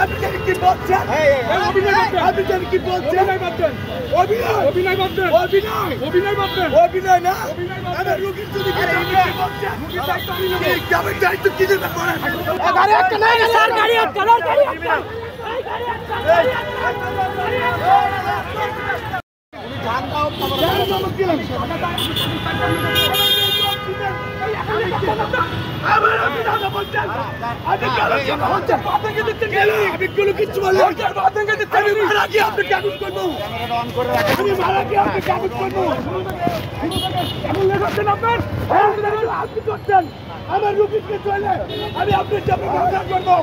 আপনি কি বলছেন? আপনি কি বলছেন? অভিনয় না আমার রোগীর যদি দায়িত্ব কি দেবেন বলেন? গাড়ি একটা নাই স্যার, গাড়ি একটা আমার রুগীকে চলে আমি আপনার জন্য ব্যবস্থা করবো।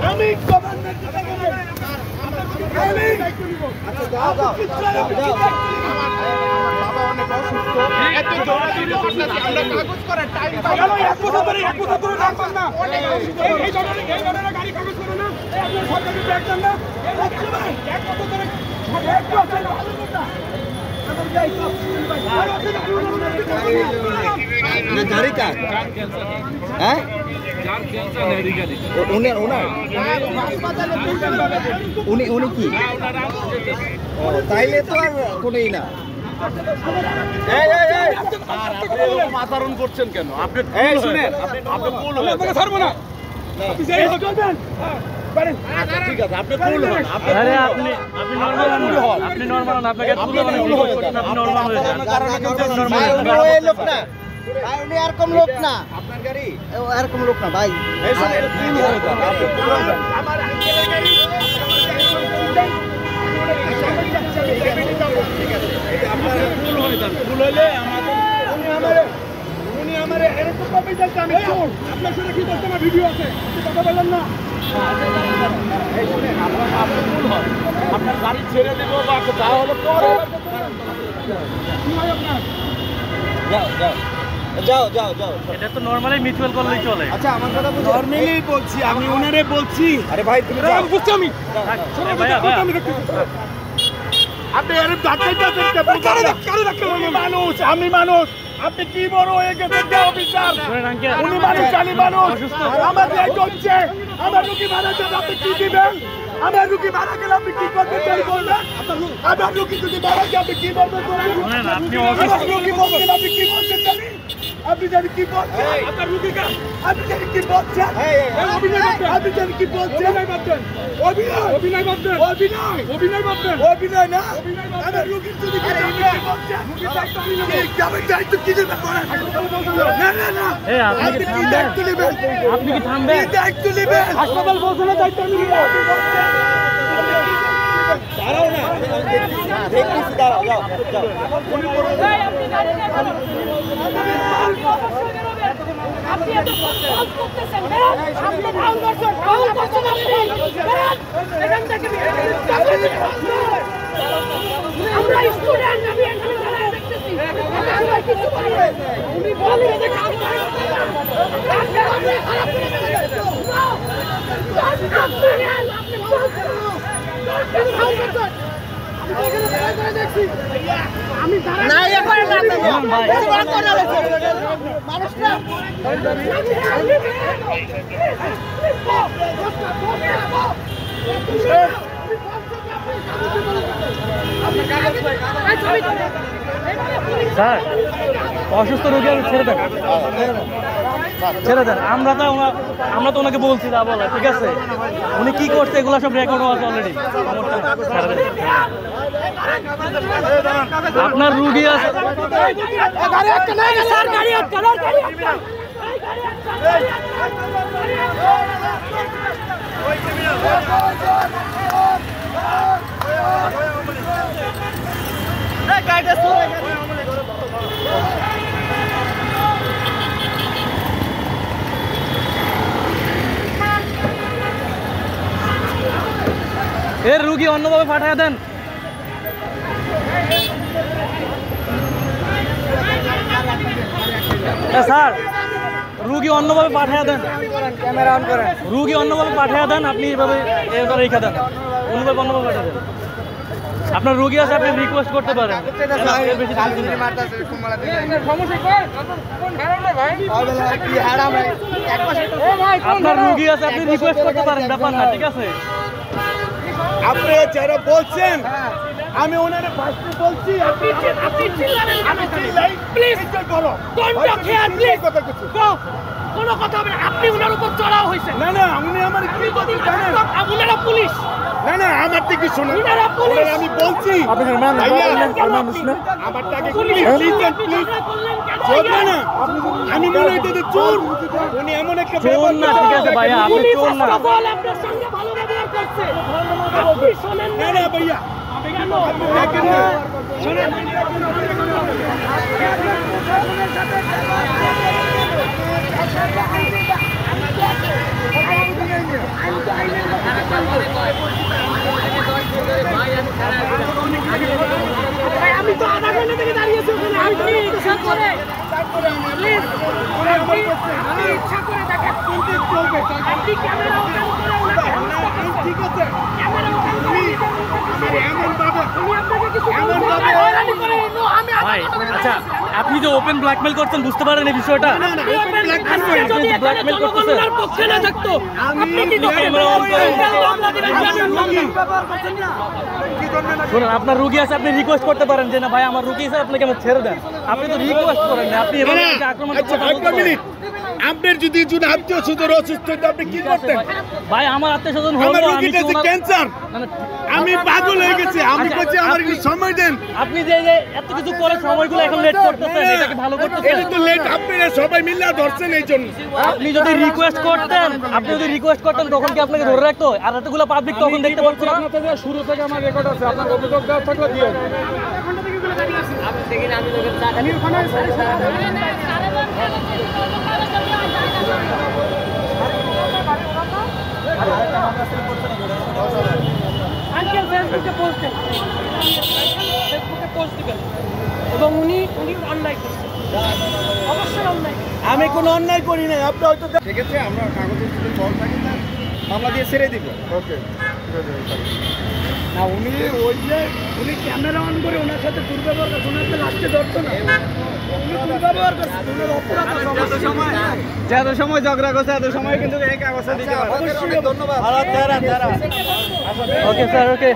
আমি গভর্নমেন্ট गाड़ी का है উনি কি তাইলে তো আর কোনই না। আচরণ করছেন কেন আপনি? শুনেন আপনি ভুল হয়ে ছাড়বো না। ঠিক আছে আপনি ভুল হন, আপনি নরমাল হন, আপনাকে লোক না ভাই, উনি এরকম লোক না, আপনার গাড়ি এরকম লোক না ভাই। আপনার গাড়ি ছেড়ে দেবো বা যা হলো পরে যাও যাও যাও, এটা তো নরমালি মিউচুয়াল করলেই চলে। আচ্ছা আমার কথা বুঝো, নরমালি বলছি, আমি ওনারে বলছি। আরে ভাই তুমি বুঝছি আমি আপনি এরকম মানুষ, আমি মানুষ, আপনি কি বড় হয়ে গেছেন অফিসার? উনি মানুষ, আমি মানুষ, আমার এই চলছে, আমার রুগী মারা যাবে, আপনি কি দিবেন? আমার রুগী মারা গেলে আপনি কি করতে চাই বলবেন? আমার রুগী যদি মারা যায় আপনি কি বলবেন? আমার রুগী বলছেন আপনি কি বলছেন জানি? আপনি জানি কি বলছেন? আপনার রুগীকে আপনি জানি কি বলছেন? আপনি জানি কি বলছেন? অভিনয় না আমার রুগীর যদি দায়িত্ব কি দেবেন বলেন? আপনি কি দায়িত্ব নেবেন? আপনি কি থামবেন? দায়িত্ব নেবেন? হাসপাতাল বলছেন দায়িত্ব নেবেন? দাঁড়াও না, দেখতেছি, দাঁড়াও যাও যাও। আপনি এত কষ্ট করতেছেন, আপনি ডাউন করছেন, এখান থেকে আমরা স্টুডেন্ট, আমি এখানে দাঁড়ায় দেখতেছি, আমরা কিছু করি না, উনি বলেন যে কাজ করে আপনি খারাপ করে আমি না এখন মানুষটা স্যার অসুস্থ রোগী ছেড়ে দেন, ছেড়ে দেন। আমরা তো ওনাকে বলছি যা বলা, ঠিক আছে? উনি কি করছে এগুলো সব রেকর্ড আছে অলরেডি। আপনার রুগী আছে, এর রুগী অন্যভাবে পাঠিয়ে দেন। স্যার রুগী অন্যভাবে পাঠিয়ে দেন, ক্যামেরা অন করেন, রুগী অন্যভাবে পাঠিয়ে দেন। আপনি এভাবে রেখে দেন, অন্যভাবে পাঠিয়ে দেন। আপনার রুগী আছে, আপনি রিকোয়েস্ট করতে পারেন। আপনার রুগী আছে, আপনি রিকোয়েস্ট করতে পারেন, ব্যাপার না, ঠিক আছে? আপনি যারা বলছেন আমি ওনারে ফার্স্টে বলছি আপনি চিল্লাবেন কেন? আমি চিল্লাই প্লিজ ইজ্জত করো কন্ট্রোল খেয়াল প্লিজ কথা কিছু কোনো কথা হবে না। আপনি ওনার উপর চড়াও হয়েছেন। না না উনি আমার কি আপনি যদি জানেন ওনারা পুলিশ, না না আমার থেকে শুনুন ওনারা পুলিশ। ওনারে আমি বলছি আপনার মানুষ ভাইয়া, আর মানুষ না। আমারটাকে পুলিশ প্লিজ প্লিজ ঝগড়া করলেন কেন? চলবে না আমি মনে হইতে চোর উনি এমন একটা চোর না, ঠিক আছে ভাইয়া, আপনি পুলিশ চোর না। আজকে বল আপনার সঙ্গে ভালো ব্যবহার করছে। আপনি শোনেন না না না ভাইয়া কেন? আপনি দেখেন না শুনেন ভাই, আমি তো আধা ঘন্টা থেকে দাঁড়িয়েছি ওখানে। আমি তো ইচ্ছা করে প্লিজ আপনি ইচ্ছা করে দেখেন। আপনি ক্যামেরা ওপেন করে ওনাকে হেনস্থা করছেন। ঠিক আছে ক্যামেরা ওপেন করে দিতে এমন ভাবে উনি আপনাকে কিছু বলছেন না, হয়রানি করে। No, আমি আধা ভাই ঘন্টা থেকে আচ্ছা, আপনি যে ওপেন ব্ল্যাকমেল করছেন, বুঝতে পারেন এই বিষয়টা? আপনি open আজকে যদি এখানে blackmail জনগণ করতেছেন। ওনার পক্ষে না থাকতো, আপনি কি করতেন? ক্যামেরা অন করেন। মামলা দিবেন, জানেন মামলা। শুনুন, আপনার রুগী আছে, আপনি রিকোয়েস্ট করতে পারেন যে না ভাই আমার রুগী আছে, আপনি কেমন ছেড়ে দেন। আপনি তো রিকোয়েস্ট করেন না, আপনি এভাবে আমাকে আক্রমণ আচ্ছা করতে একটা মিনিট আপনার যদি একজন আত্মীয় স্বজন অসুস্থ হতো আপনি কি করতেন ভাই আমার আত্মীয় স্বজন হলো, আমার আমি রোগীটা তো যে ওনার- ক্যান্সার না, না, আমি পাগল হয়ে গেছি আমি আচ্ছা, বলছি আমার একটু সময় দেন আপনি যে যে এত কিছু করে সময়গুলো এখন লেট করতেছেন, এটা কি ভালো করতেছেন? এটা তো লেট আপনারা সবাই মিলে ধরছেন এই জন্য আপনি যদি রিকোয়েস্ট করতেন, তখন কি আপনাকে ধরে রাখতো? আর এতগুলো পাবলিক তখন দেখতে পাচ্ছ না? শুরু থেকে আমার রেকর্ড আছে, আপনার অভিযোগ দেওয়া থাকলে দিয়ে আঙ্কেল ফেসবুকে পোস্ট দেন, ফেসবুকে পোস্ট দিবেন এবং উনি অন্যায় করছেন, অবশ্যই অন্যায়। আমি কোনো অন্যায় করি নাই আপনি হয়তো ঠিক আছে, আমরা কাগজের যদি কল থাকে না মামলা দিয়ে ছেড়ে দিব। ওকে না উনি ওই যে উনি ক্যামেরা অন করে ওনার সাথে দুর্ব্যবহার করছে ওনার তো লাস্টে ধরতো না উনি দুর্ব্যবহার করছে ওনার অপরাধ যত সময় ঝগড়া করছে এত সময় কিন্তু এই কাগজটা দিতে পারবে। অবশ্যই ধন্যবাদ ওকে স্যার, ওকে।